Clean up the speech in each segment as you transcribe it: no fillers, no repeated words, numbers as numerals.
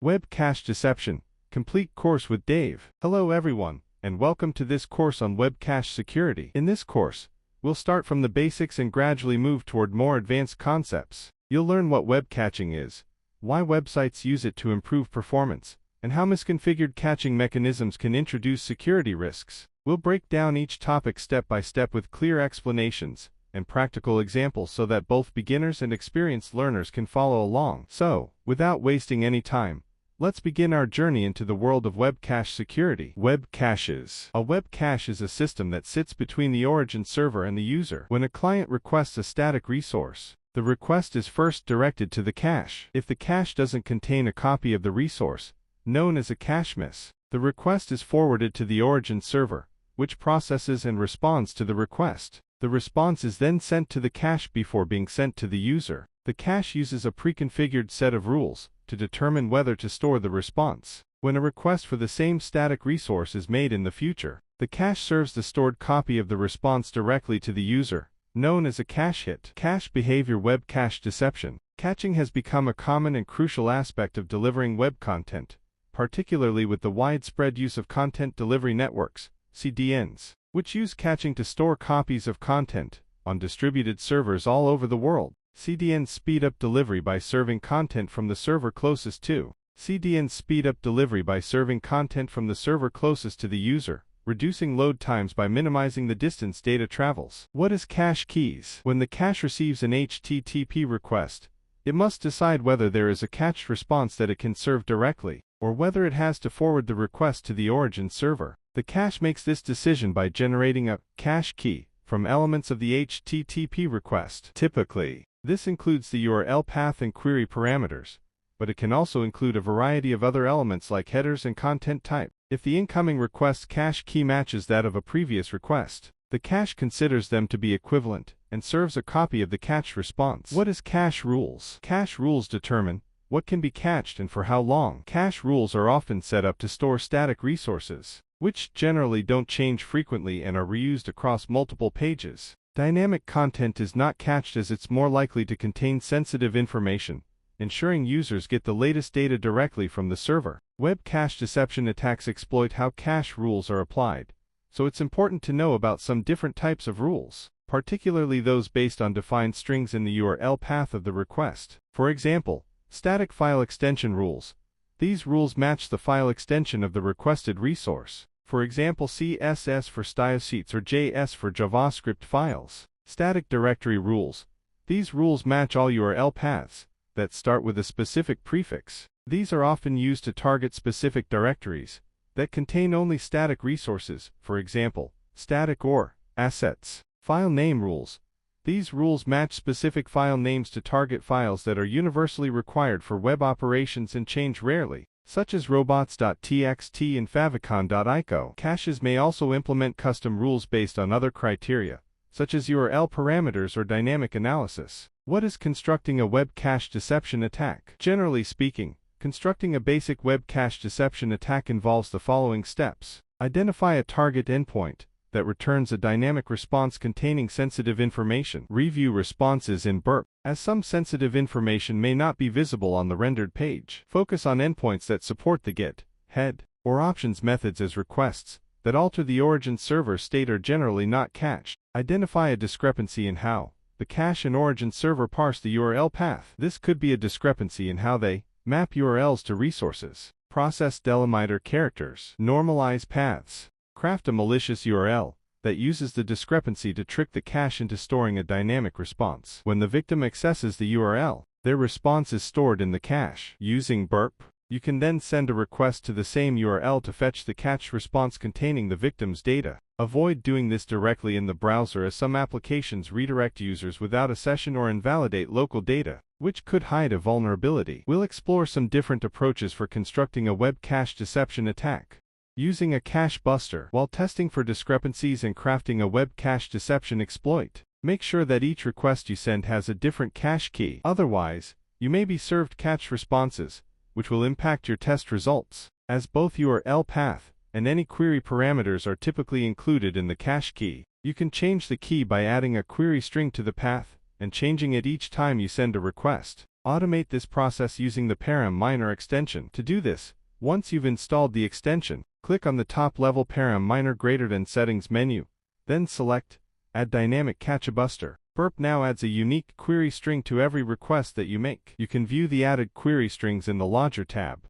Web Cache Deception, Complete Course with Dave. Hello everyone, and welcome to this course on web cache security. In this course, we'll start from the basics and gradually move toward more advanced concepts. You'll learn what web caching is, why websites use it to improve performance, and how misconfigured caching mechanisms can introduce security risks. We'll break down each topic step by step with clear explanations and practical examples so that both beginners and experienced learners can follow along. So, without wasting any time, let's begin our journey into the world of web cache security. Web caches. A web cache is a system that sits between the origin server and the user. When a client requests a static resource, the request is first directed to the cache. If the cache doesn't contain a copy of the resource, known as a cache miss, the request is forwarded to the origin server, which processes and responds to the request. The response is then sent to the cache before being sent to the user. The cache uses a pre-configured set of rules to determine whether to store the response. When a request for the same static resource is made in the future, the cache serves the stored copy of the response directly to the user, known as a cache hit. Cache behavior. Web cache deception. Caching has become a common and crucial aspect of delivering web content, particularly with the widespread use of content delivery networks, CDNs, which use caching to store copies of content on distributed servers all over the world. CDNs speed up delivery by serving content from the server closest to. CDNs speed up delivery by serving content from the server closest to the user, reducing load times by minimizing the distance data travels. What is cache keys? When the cache receives an HTTP request, it must decide whether there is a cached response that it can serve directly, or whether it has to forward the request to the origin server. The cache makes this decision by generating a cache key from elements of the HTTP request. Typically, this includes the URL path and query parameters, but it can also include a variety of other elements like headers and content type. If the incoming request cache key matches that of a previous request, the cache considers them to be equivalent and serves a copy of the cached response. What is cache rules? Cache rules determine what can be cached and for how long. Cache rules are often set up to store static resources, which generally don't change frequently and are reused across multiple pages. Dynamic content is not cached as it's more likely to contain sensitive information, ensuring users get the latest data directly from the server. Web cache deception attacks exploit how cache rules are applied, so it's important to know about some different types of rules, particularly those based on defined strings in the URL path of the request. For example, static file extension rules. These rules match the file extension of the requested resource. For example, CSS for style sheets or JS for JavaScript files. Static directory rules. These rules match all URL paths that start with a specific prefix. These are often used to target specific directories that contain only static resources, for example, static or assets. File name rules. These rules match specific file names to target files that are universally required for web operations and change rarely, such as robots.txt and favicon.ico. Caches may also implement custom rules based on other criteria, such as URL parameters or dynamic analysis. What is constructing a web cache deception attack? Generally speaking, constructing a basic web cache deception attack involves the following steps. Identify a target endpoint that returns a dynamic response containing sensitive information. Review responses in burp, as some sensitive information may not be visible on the rendered page. Focus on endpoints that support the GET, HEAD, or options methods as requests that alter the origin server state are generally not cached. Identify a discrepancy in how the cache and origin server parse the URL path. This could be a discrepancy in how they map URLs to resources. Process delimiter characters. Normalize paths. Craft a malicious URL that uses the discrepancy to trick the cache into storing a dynamic response. When the victim accesses the URL, their response is stored in the cache. Using burp, you can then send a request to the same URL to fetch the cached response containing the victim's data. Avoid doing this directly in the browser as some applications redirect users without a session or invalidate local data, which could hide a vulnerability. We'll explore some different approaches for constructing a web cache deception attack. Using a cache buster. While testing for discrepancies and crafting a web cache deception exploit, make sure that each request you send has a different cache key. Otherwise, you may be served cached responses, which will impact your test results, as both URL path and any query parameters are typically included in the cache key. You can change the key by adding a query string to the path and changing it each time you send a request. Automate this process using the param minor extension. To do this, once you've installed the extension, click on the top-level param minor greater than settings menu, then select Add Dynamic Cache Buster. Burp now adds a unique query string to every request that you make. You can view the added query strings in the Logger tab.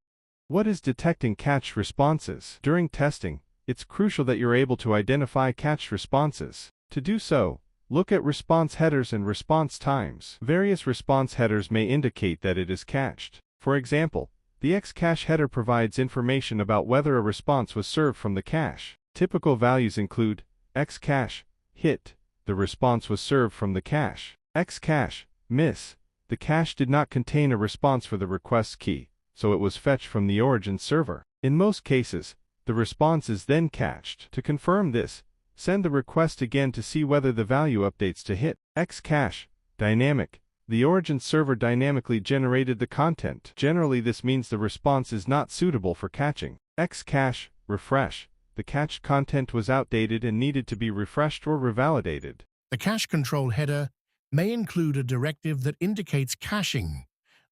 What is detecting cache responses? During testing, it's crucial that you're able to identify cache responses. To do so, look at response headers and response times. Various response headers may indicate that it is cached. For example, the xcache header provides information about whether a response was served from the cache. Typical values include xcache, hit, the response was served from the cache. Xcache, miss, the cache did not contain a response for the request key, so it was fetched from the origin server. In most cases, the response is then cached. To confirm this, send the request again to see whether the value updates to hit. Xcache, dynamic, the origin server dynamically generated the content. Generally, this means the response is not suitable for caching. Xcache, refresh, the cached content was outdated and needed to be refreshed or revalidated. The cache control header may include a directive that indicates caching,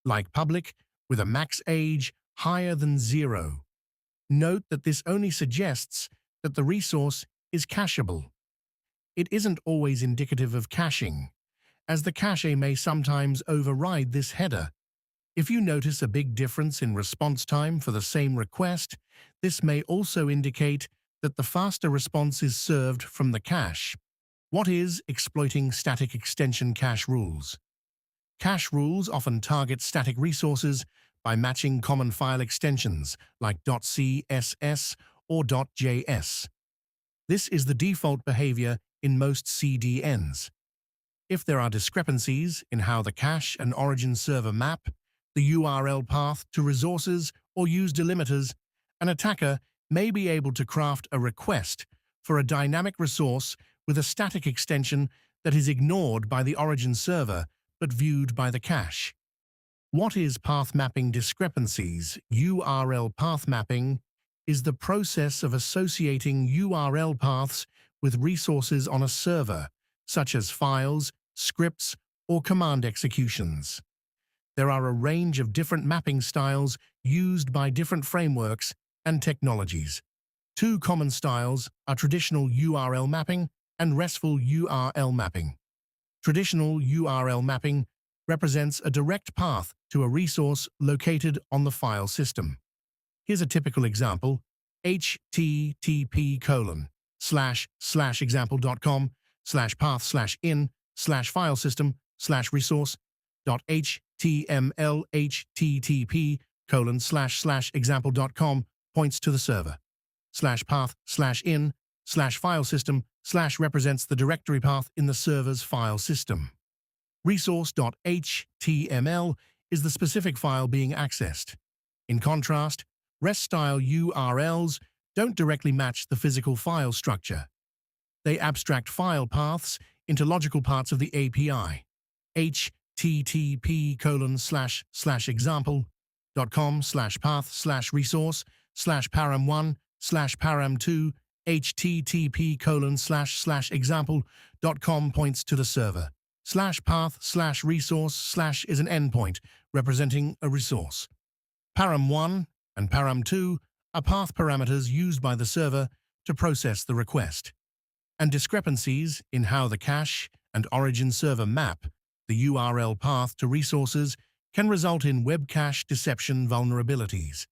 like public with a max age higher than 0. Note that this only suggests that the resource is cacheable. It isn't always indicative of caching, as the cache may sometimes override this header. If you notice a big difference in response time for the same request, this may also indicate that the faster response is served from the cache. What is exploiting static extension cache rules? Cache rules often target static resources by matching common file extensions like .css or .js. This is the default behavior in most CDNs. If there are discrepancies in how the cache and origin server map, the URL path to resources or use delimiters, an attacker may be able to craft a request for a dynamic resource with a static extension that is ignored by the origin server but viewed by the cache. What is path mapping discrepancies? URL path mapping is the process of associating URL paths with resources on a server, such as files, scripts, or command executions. There are a range of different mapping styles used by different frameworks and technologies. Two common styles are traditional URL mapping and RESTful URL mapping. Traditional URL mapping represents a direct path to a resource located on the file system. Here's a typical example: http://example.com/path/in/filesystem/resource.html/http://example.com points to the server. /path/in/filesystem/ represents the directory path in the server's file system. Resource.html is the specific file being accessed. In contrast, REST-style URLs don't directly match the physical file structure. They abstract file paths into logical parts of the API. http://path/resource/param1/param2 http://example.com points to the server. /path/resource/ is an endpoint representing a resource. Param1 and param2 are path parameters used by the server to process the request. And discrepancies in how the cache and origin server map the URL path to resources can result in web cache deception vulnerabilities.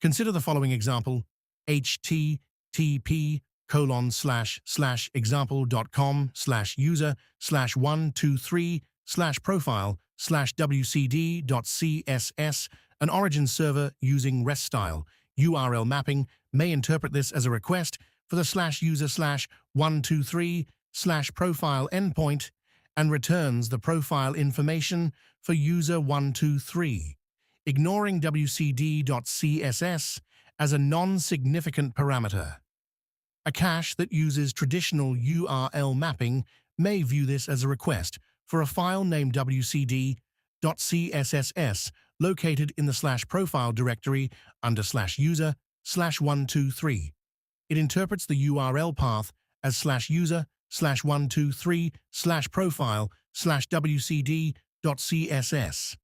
Consider the following example: http://example.com/user/123/profile/wcd.css. An origin server using REST-style URL mapping may interpret this as a request for the /user/123/profile endpoint and returns the profile information for user123, ignoring wcd.css as a non-significant parameter. A cache that uses traditional URL mapping may view this as a request for a file named wcd.css located in the /profile directory under /user/123. It interprets the URL path as /user/123/profile/wcd.css.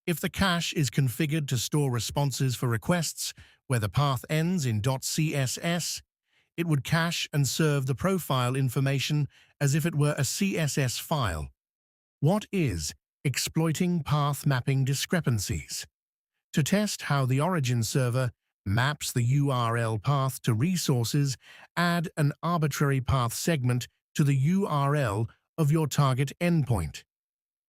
If the cache is configured to store responses for requests where the path ends in .css, it would cache and serve the profile information as if it were a CSS file. What is exploiting path mapping discrepancies? To test how the origin server maps the URL path to resources, add an arbitrary path segment to the URL of your target endpoint.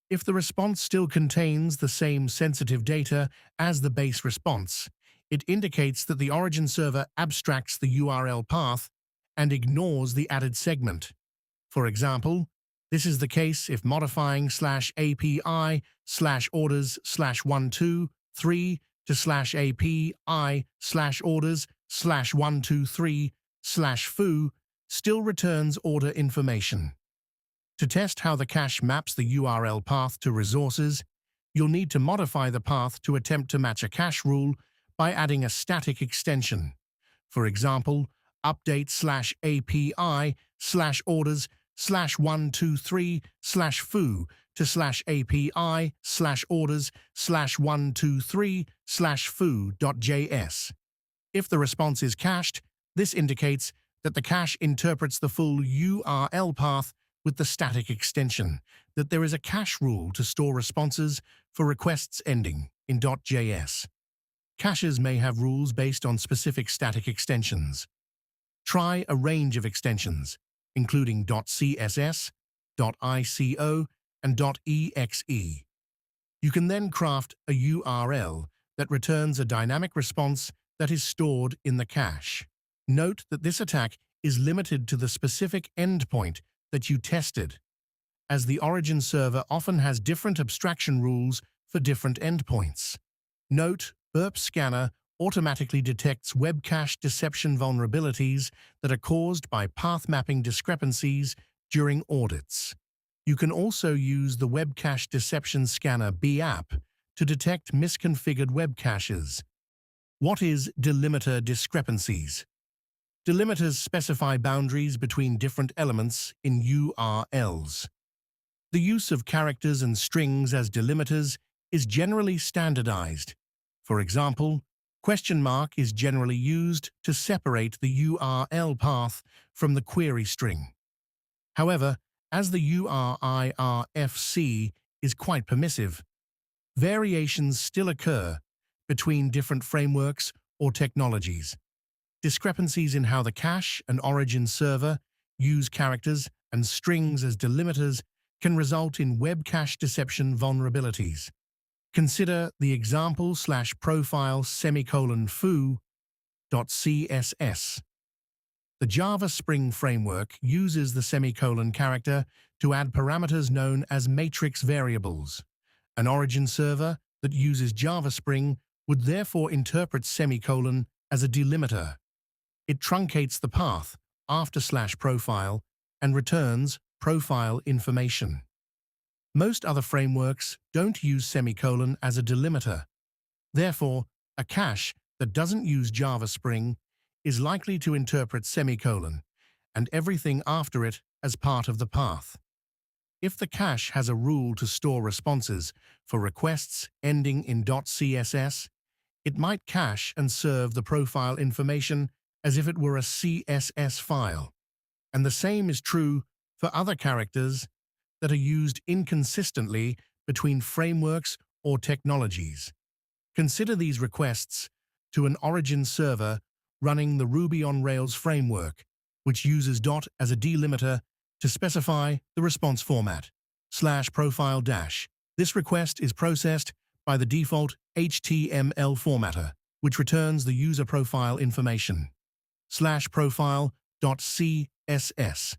If the response still contains the same sensitive data as the base response, it indicates that the origin server abstracts the URL path and ignores the added segment. For example, this is the case if modifying /API/orders/123 to /API/orders/123/foo still returns order information. To test how the cache maps the URL path to resources, you'll need to modify the path to attempt to match a cache rule by adding a static extension. For example, update /API/orders/123/foo to /API/orders/123/foo.js. If the response is cached, this indicates that the cache interprets the full URL path with the static extension, that there is a cache rule to store responses for requests ending in .js. Caches may have rules based on specific static extensions. Try a range of extensions, including .css, .ico, and .exe. You can then craft a URL that returns a dynamic response that is stored in the cache. Note that this attack is limited to the specific endpoint that you tested, as the origin server often has different abstraction rules for different endpoints. Note, Burp Scanner automatically detects web cache deception vulnerabilities that are caused by path mapping discrepancies during audits. You can also use the Web Cache Deception Scanner BApp to detect misconfigured web caches. What is delimiter discrepancies? Delimiters specify boundaries between different elements in URLs. The use of characters and strings as delimiters is generally standardized. For example, question mark is generally used to separate the URL path from the query string. However, as the URIRFC is quite permissive, variations still occur between different frameworks or technologies. Discrepancies in how the cache and origin server use characters and strings as delimiters can result in web cache deception vulnerabilities. Consider the example /profile foo.css. The Java Spring framework uses the semicolon character to add parameters known as matrix variables. An origin server that uses Java Spring would therefore interpret semicolon as a delimiter. It truncates the path after /profile and returns profile information. Most other frameworks don't use semicolon as a delimiter. Therefore, a cache that doesn't use Java Spring is likely to interpret semicolon and everything after it as part of the path. If the cache has a rule to store responses for requests ending in .css, it might cache and serve the profile information as if it were a CSS file. And the same is true for other characters that are used inconsistently between frameworks or technologies. Consider these requests to an origin server running the Ruby on Rails framework, which uses dot as a delimiter to specify the response format, /profile-. This request is processed by the default HTML formatter, which returns the user profile information, /profile.css.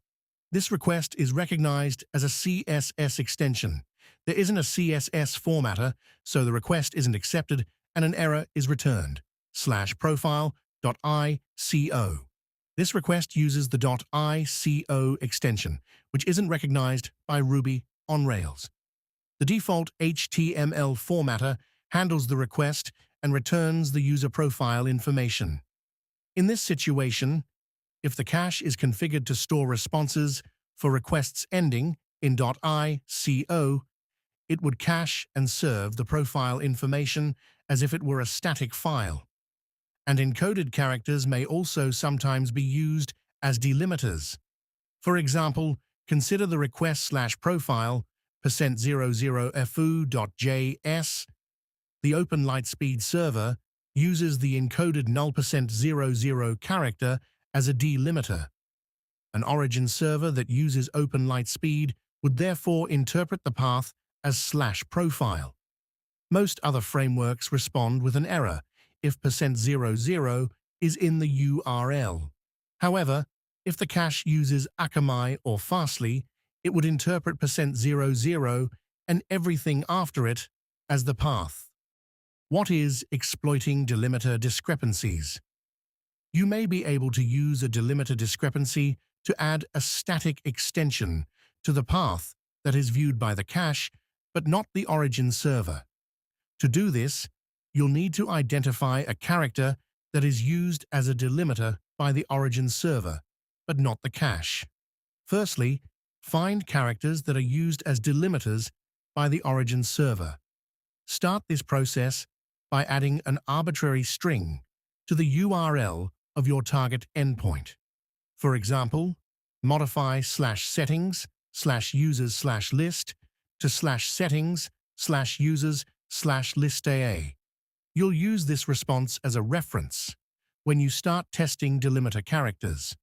This request is recognized as a CSS extension. There isn't a CSS formatter, so the request isn't accepted and an error is returned, /profile.ico. This request uses the .ico extension, which isn't recognized by Ruby on Rails. The default HTML formatter handles the request and returns the user profile information. In this situation, if the cache is configured to store responses for requests ending in .ico, it would cache and serve the profile information as if it were a static file. And encoded characters may also sometimes be used as delimiters. For example, consider the request/profile %00fu.js. The Open Lightspeed server uses the encoded null %00 character as a delimiter. An origin server that uses Open Lightspeed would therefore interpret the path as /profile. Most other frameworks respond with an error if %00 is in the URL. However, if the cache uses Akamai or Fastly, it would interpret %00 and everything after it as the path. What is exploiting delimiter discrepancies? You may be able to use a delimiter discrepancy to add a static extension to the path that is viewed by the cache, but not the origin server. To do this, you'll need to identify a character that is used as a delimiter by the origin server, but not the cache. Firstly, find characters that are used as delimiters by the origin server. Start this process by adding an arbitrary string to the URL of your target endpoint. For example, modify /settings/users/list to /settings/users/list.aa. You'll use this response as a reference when you start testing delimiter characters.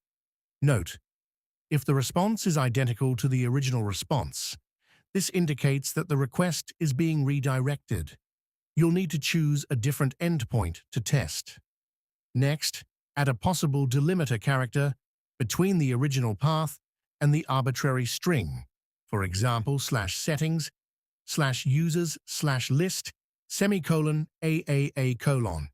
Note, if the response is identical to the original response, this indicates that the request is being redirected. You'll need to choose a different endpoint to test. Next, add a possible delimiter character between the original path and the arbitrary string, for example, /settings/users/list ;AAA:.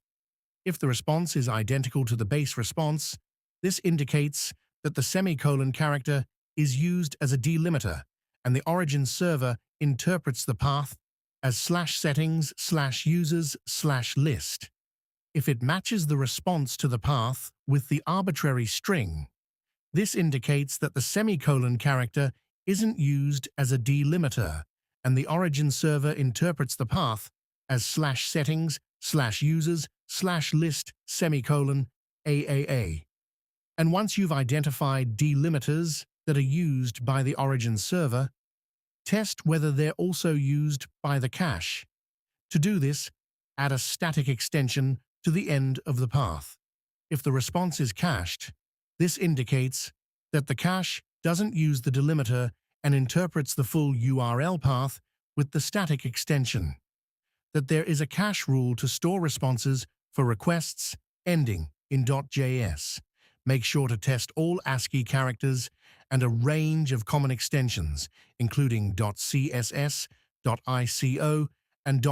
If the response is identical to the base response, this indicates that the semicolon character is used as a delimiter, and the origin server interprets the path as /settings/users/list. If it matches the response to the path with the arbitrary string, this indicates that the semicolon character isn't used as a delimiter, and the origin server interprets the path as /settings/users/list ;AAA. And once you've identified delimiters that are used by the origin server, test whether they're also used by the cache. To do this, add a static extension to the end of the path. If the response is cached, this indicates that the cache doesn't use the delimiter and interprets the full URL path with the static extension. That there is a cache rule to store responses for requests ending in .js. Make sure to test all ASCII characters and a range of common extensions, including .css, .ico, and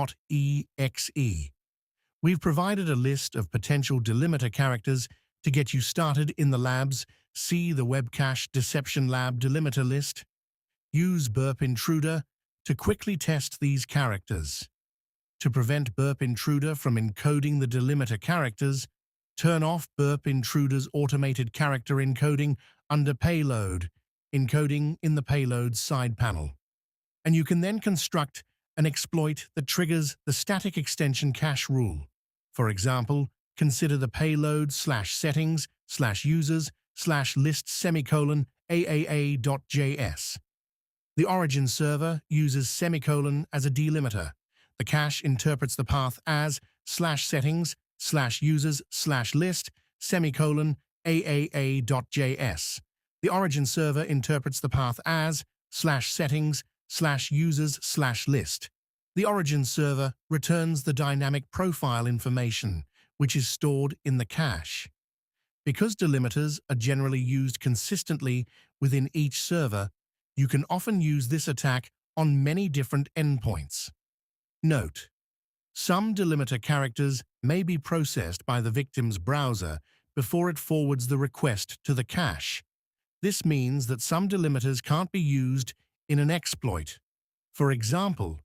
.exe. We've provided a list of potential delimiter characters to get you started in the labs. See the Web Cache Deception Lab delimiter list. Use Burp Intruder to quickly test these characters. To prevent Burp Intruder from encoding the delimiter characters, turn off Burp Intruder's automated character encoding under Payload, encoding in the Payload side panel. And you can then construct an exploit that triggers the static extension cache rule. For example, consider the payload /settings/users/list ;AAA.js. The origin server uses semicolon as a delimiter. The cache interprets the path as /settings/users/list ;AAA.js. The origin server interprets the path as /settings/users/list. The origin server returns the dynamic profile information, which is stored in the cache. Because delimiters are generally used consistently within each server, you can often use this attack on many different endpoints. Note: some delimiter characters may be processed by the victim's browser before it forwards the request to the cache. This means that some delimiters can't be used in an exploit. For example,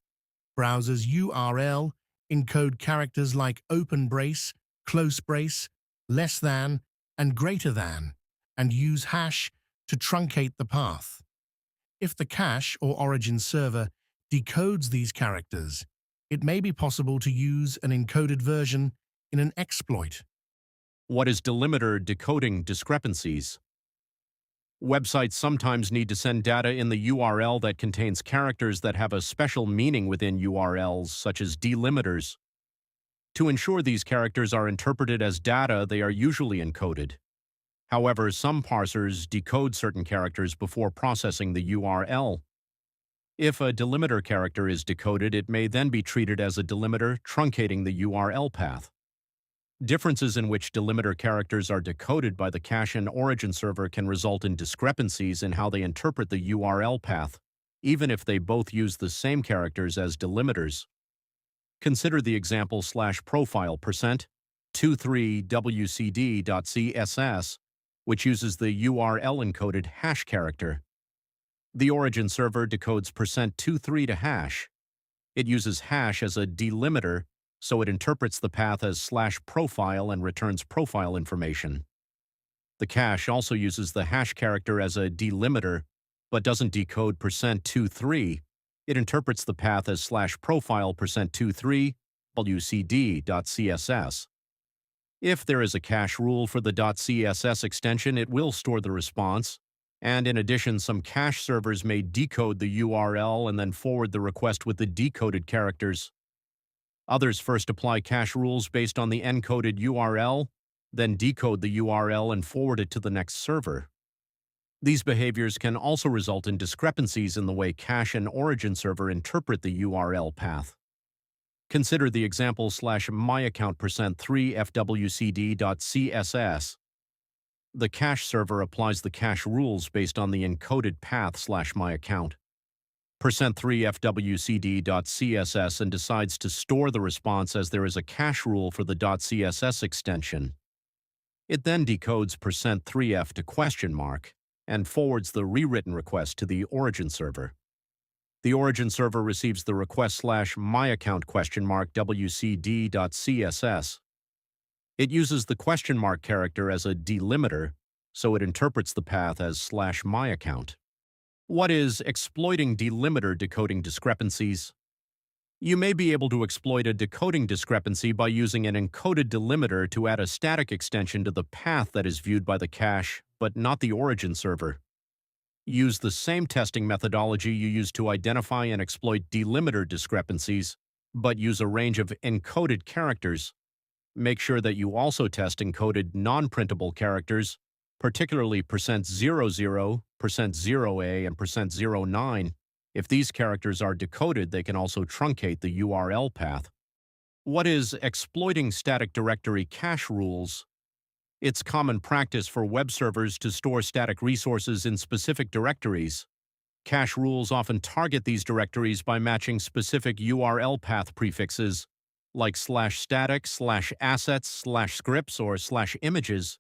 browsers URL encode characters like open brace, close brace, less than, and greater than, and use hash to truncate the path. If the cache or origin server decodes these characters, it may be possible to use an encoded version in an exploit. What is delimiter decoding discrepancies? Websites sometimes need to send data in the URL that contains characters that have a special meaning within URLs, such as delimiters. To ensure these characters are interpreted as data, they are usually encoded. However, some parsers decode certain characters before processing the URL. If a delimiter character is decoded, it may then be treated as a delimiter, truncating the URL path. Differences in which delimiter characters are decoded by the cache and origin server can result in discrepancies in how they interpret the URL path, even if they both use the same characters as delimiters. Consider the example /profile %23wcd.css, which uses the URL encoded hash character. The origin server decodes %23 to hash. It uses hash as a delimiter, so it interprets the path as /profile and returns profile information. The cache also uses the hash character as a delimiter, but doesn't decode %23. It interprets the path as /profile %23 wcd.css. If there is a cache rule for the .css extension, it will store the response, and in addition, some cache servers may decode the URL and then forward the request with the decoded characters. Others first apply cache rules based on the encoded URL, then decode the URL and forward it to the next server. These behaviors can also result in discrepancies in the way cache and origin server interpret the URL path. Consider the example /myaccount %3fwcd.css. The cache server applies the cache rules based on the encoded path /myaccount %3fwcd.css and decides to store the response as there is a cache rule for the .css extension. It then decodes %3f to ? And forwards the rewritten request to the origin server. The origin server receives the request /myaccount ? wcd.css. It uses the question mark character as a delimiter, so it interprets the path as /myaccount. What is exploiting delimiter decoding discrepancies? You may be able to exploit a decoding discrepancy by using an encoded delimiter to add a static extension to the path that is viewed by the cache, but not the origin server. Use the same testing methodology you use to identify and exploit delimiter discrepancies, but use a range of encoded characters. Make sure that you also test encoded non-printable characters, particularly %00, %0a, and %09. If these characters are decoded, they can also truncate the URL path. What is exploiting static directory cache rules? It's common practice for web servers to store static resources in specific directories. Cache rules often target these directories by matching specific URL path prefixes, like /static, /assets, /scripts, or /images.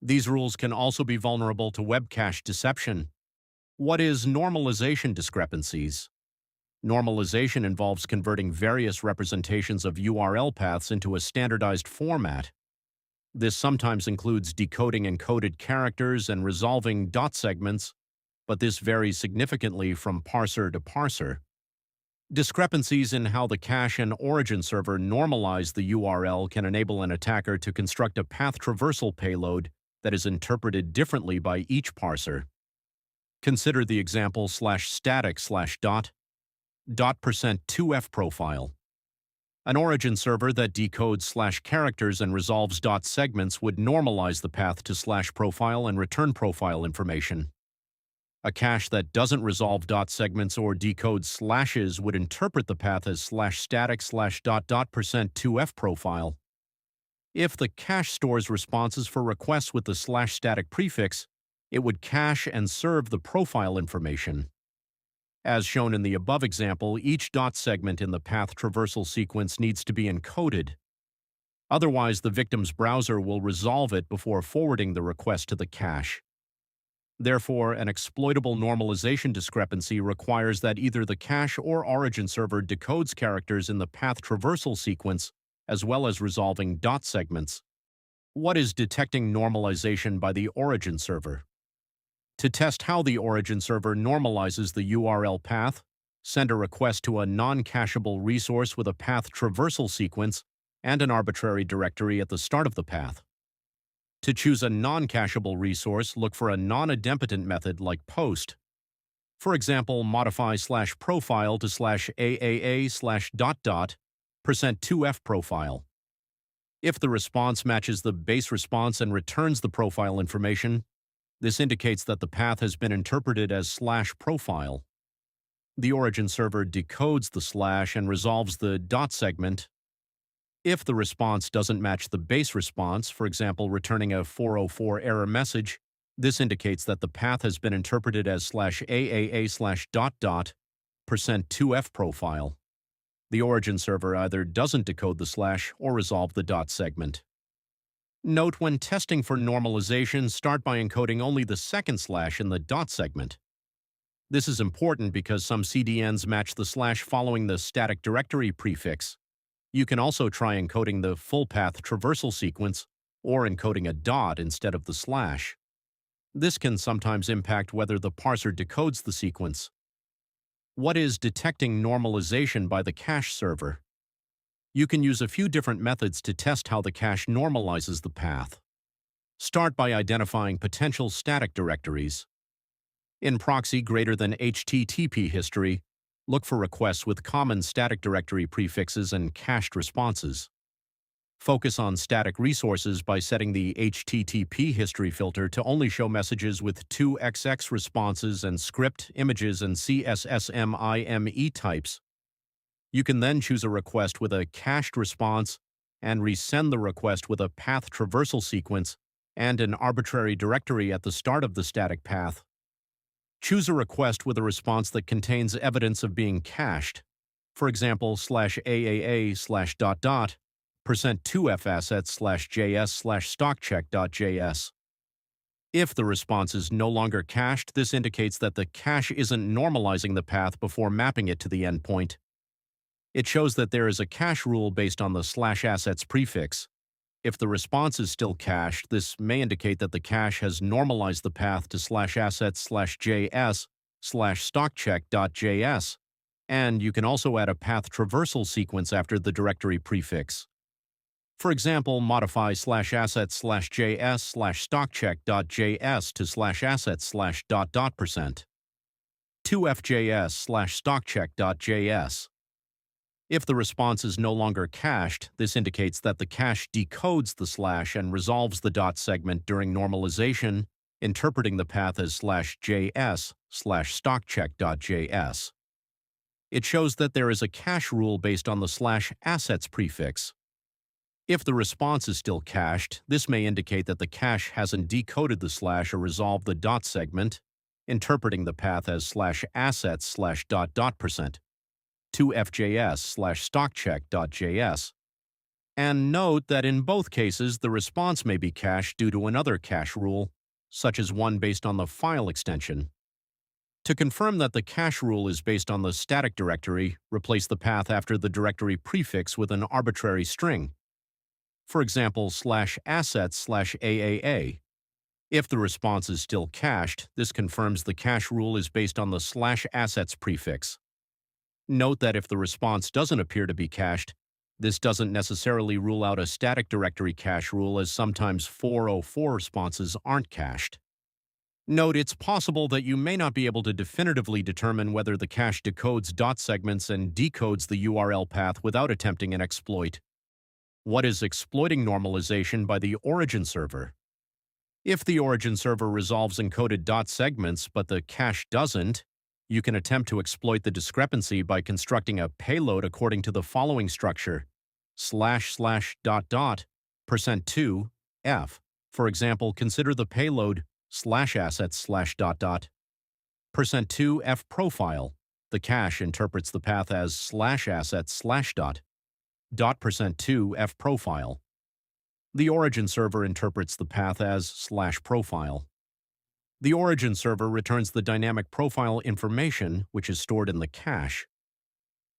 These rules can also be vulnerable to web cache deception. What is normalization discrepancies? Normalization involves converting various representations of URL paths into a standardized format. This sometimes includes decoding encoded characters and resolving dot segments, but this varies significantly from parser to parser. Discrepancies in how the cache and origin server normalize the URL can enable an attacker to construct a path traversal payload that is interpreted differently by each parser. Consider the example /static/dot %2f profile. An origin server that decodes /characters and resolves dot segments would normalize the path to /profile and return profile information. A cache that doesn't resolve dot segments or decode slashes would interpret the path as /static/dot %2f profile. If the cache stores responses for requests with the /static prefix, it would cache and serve the profile information. As shown in the above example, each dot segment in the path traversal sequence needs to be encoded. Otherwise, the victim's browser will resolve it before forwarding the request to the cache. Therefore, an exploitable normalization discrepancy requires that either the cache or origin server decodes characters in the path traversal sequence, as well as resolving dot segments. What is detecting normalization by the origin server? To test how the origin server normalizes the URL path, send a request to a non-cacheable resource with a path traversal sequence and an arbitrary directory at the start of the path. To choose a non-cacheable resource, look for a non-idempotent method like post. For example, modify /profile to /aaa/... %2f profile. If the response matches the base response and returns the profile information, this indicates that the path has been interpreted as /profile. The origin server decodes the slash and resolves the dot segment. If the response doesn't match the base response, for example, returning a 404 error message, this indicates that the path has been interpreted as /aaa/... %2f profile. The origin server either doesn't decode the slash or resolve the dot segment. Note, when testing for normalization, start by encoding only the second slash in the dot segment. This is important because some CDNs match the slash following the static directory prefix. You can also try encoding the full path traversal sequence or encoding a dot instead of the slash. This can sometimes impact whether the parser decodes the sequence. What is detecting normalization by the cache server? You can use a few different methods to test how the cache normalizes the path. Start by identifying potential static directories. In proxy greater than HTTP history, look for requests with common static directory prefixes and cached responses. Focus on static resources by setting the HTTP history filter to only show messages with 2XX responses and script, images, and CSSMIME types. You can then choose a request with a cached response and resend the request with a path traversal sequence and an arbitrary directory at the start of the static path. Choose a request with a response that contains evidence of being cached, for example, /aaa/... %2f assets /js/stockcheck.js. If the response is no longer cached, this indicates that the cache isn't normalizing the path before mapping it to the endpoint. It shows that there is a cache rule based on the /assets prefix. If the response is still cached, this may indicate that the cache has normalized the path to /assets/js/stockcheck.js, and you can also add a path traversal sequence after the directory prefix. For example, modify /assets/js/stockcheck.js to /assets/... %2fjs/stockcheck.js. If the response is no longer cached, this indicates that the cache decodes the slash and resolves the dot segment during normalization, interpreting the path as /js/stockcheck.js. It shows that there is a cache rule based on the /assets prefix. If the response is still cached, this may indicate that the cache hasn't decoded the slash or resolved the dot segment, interpreting the path as /assets/... $2fjs/stockcheck.js. And note that in both cases, the response may be cached due to another cache rule, such as one based on the file extension. To confirm that the cache rule is based on the static directory, replace the path after the directory prefix with an arbitrary string. For example, /assets/aaa. If the response is still cached, this confirms the cache rule is based on the /assets prefix. Note that if the response doesn't appear to be cached, this doesn't necessarily rule out a static directory cache rule, as sometimes 404 responses aren't cached. Note, it's possible that you may not be able to definitively determine whether the cache decodes dot segments and decodes the URL path without attempting an exploit. What is exploiting normalization by the origin server? If the origin server resolves encoded dot segments but the cache doesn't, you can attempt to exploit the discrepancy by constructing a payload according to the following structure: //%2f. For example, consider the payload /assets/... %2f profile. The cache interprets the path as /assets/... %2f profile. The origin server interprets the path as /profile. The origin server returns the dynamic profile information, which is stored in the cache.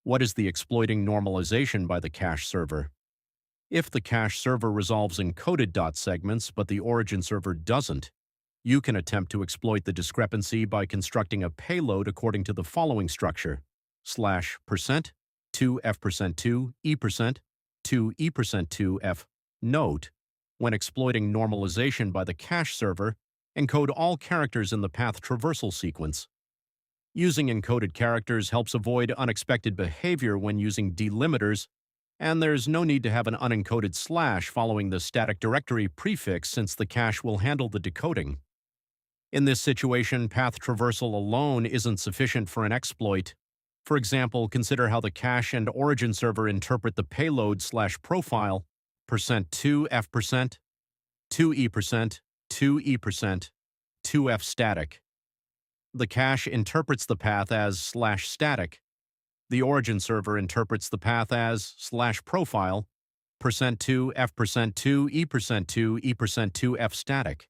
What is the exploiting normalization by the cache server? If the cache server resolves encoded dot segments but the origin server doesn't, you can attempt to exploit the discrepancy by constructing a payload according to the following structure: slash percent 2f%2 e% 2 e%2f. Note, when exploiting normalization by the cache server, encode all characters in the path traversal sequence. Using encoded characters helps avoid unexpected behavior when using delimiters, and there's no need to have an unencoded slash following the static directory prefix since the cache will handle the decoding. In this situation, path traversal alone isn't sufficient for an exploit. For example, consider how the cache and origin server interpret the payload slash profile %2f%, 2e%, 2e%, 2f static. The cache interprets the path as /static. The origin server interprets the path as /profile %2f%2 e%2 e%2f static.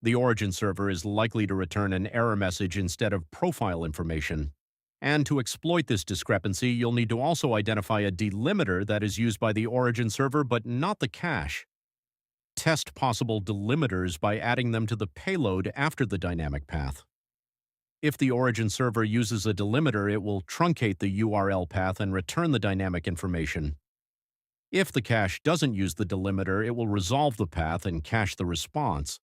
The origin server is likely to return an error message instead of profile information. And to exploit this discrepancy, you'll need to also identify a delimiter that is used by the origin server but not the cache. Test possible delimiters by adding them to the payload after the dynamic path. If the origin server uses a delimiter, it will truncate the URL path and return the dynamic information. If the cache doesn't use the delimiter, it will resolve the path and cache the response.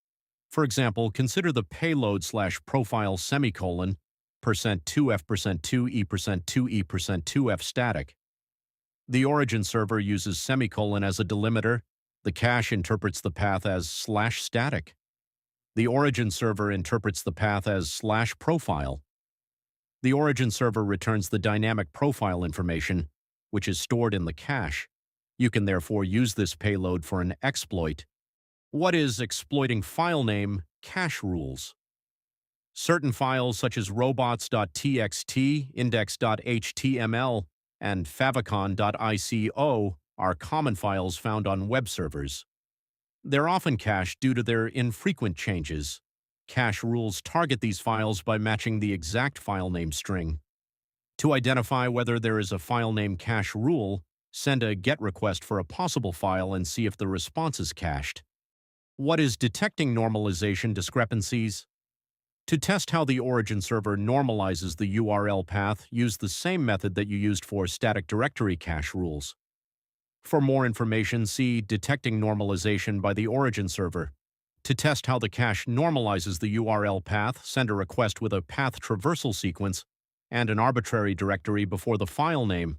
For example, consider the payload /profile semicolon %2f%2 e%2 e%2f static. The origin server uses semicolon as a delimiter. The cache interprets the path as /static. The origin server interprets the path as /profile. The origin server returns the dynamic profile information, which is stored in the cache. You can therefore use this payload for an exploit. What is exploiting file name cache rules? Certain files such as robots.txt, index.html, and favicon.ico are common files found on web servers. They're often cached due to their infrequent changes. Cache rules target these files by matching the exact file name string. To identify whether there is a file name cache rule, send a GET request for a possible file and see if the response is cached. What is detecting normalization discrepancies? To test how the origin server normalizes the URL path, use the same method that you used for static directory cache rules. For more information, see Detecting Normalization by the Origin Server. To test how the cache normalizes the URL path, send a request with a path traversal sequence and an arbitrary directory before the file name.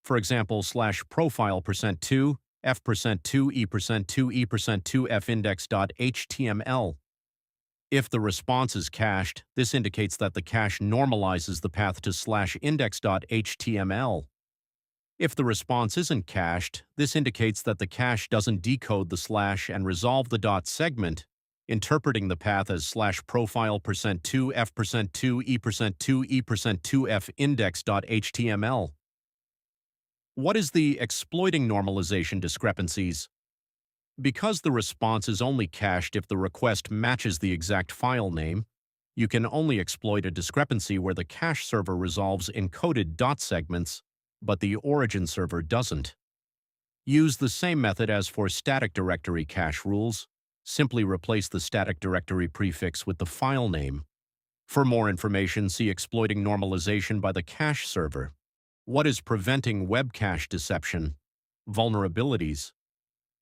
For example, /profile %2, f%2 e%2 e%2f index.html. If the response is cached, this indicates that the cache normalizes the path to /index.html. If the response isn't cached, this indicates that the cache doesn't decode the slash and resolve the dot segment, interpreting the path as /profile %2 f%2 e%2 e%2f index.html. What is the exploiting normalization discrepancies? Because the response is only cached if the request matches the exact file name, you can only exploit a discrepancy where the cache server resolves encoded dot segments, but the origin server doesn't. Use the same method as for static directory cache rules. Simply replace the static directory prefix with the file name. For more information, see Exploiting Normalization by the Cache Server. What is preventing web cache deception? Vulnerabilities.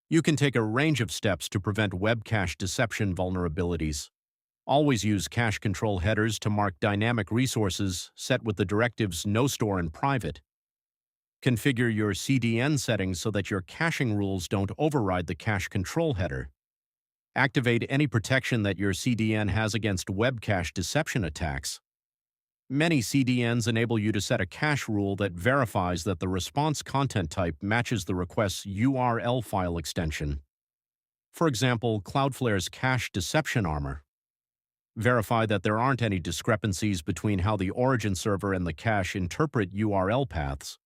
You can take a range of steps to prevent web cache deception vulnerabilities. Always use cache control headers to mark dynamic resources set with the directives no store and private. Configure your CDN settings so that your caching rules don't override the cache control header. Activate any protection that your CDN has against web cache deception attacks. Many CDNs enable you to set a cache rule that verifies that the response content type matches the request's URL file extension. For example, Cloudflare's Cache Deception Armor. Verify that there aren't any discrepancies between how the origin server and the cache interpret URL paths.